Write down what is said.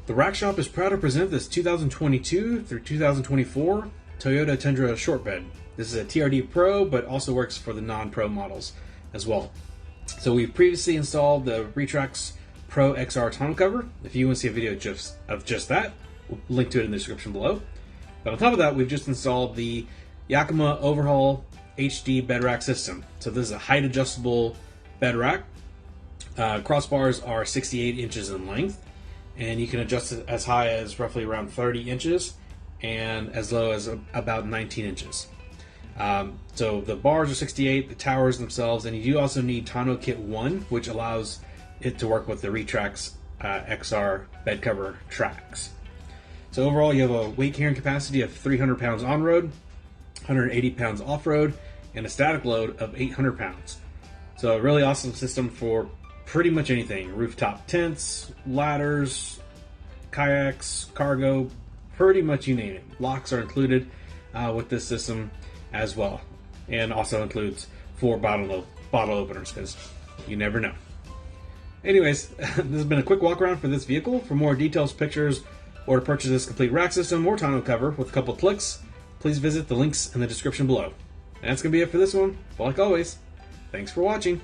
The Rack Shop is proud to present this 2022 through 2024 Toyota Tundra short bed. This is a TRD Pro, but also works for the non-Pro models as well. So we've previously installed the RetraxPRO XR tonneau cover. If you want to see a video of just that, we'll link to it in the description below. But on top of that, we've just installed the Yakima OverHaul HD bed rack system. So this is a height adjustable bed rack. Crossbars are 68 inches in length, and you can adjust it as high as roughly around 30 inches and as low as about 19 inches. So the bars are 68, the towers themselves, and you do also need tonneau kit 1, which allows it to work with the Retrax XR bed cover tracks. So overall, you have a weight carrying capacity of 300 pounds on-road, 180 pounds off-road, and a static load of 800 pounds. So a really awesome system for pretty much anything. Rooftop tents, ladders, kayaks, cargo, pretty much you name it. Locks are included with this system as well. And also includes 4 bottle openers, because you never know. Anyways, this has been a quick walk around for this vehicle. For more details, pictures, or to purchase this complete rack system or tonneau cover with a couple clicks, please visit the links in the description below. And that's going to be it for this one. But like always, thanks for watching.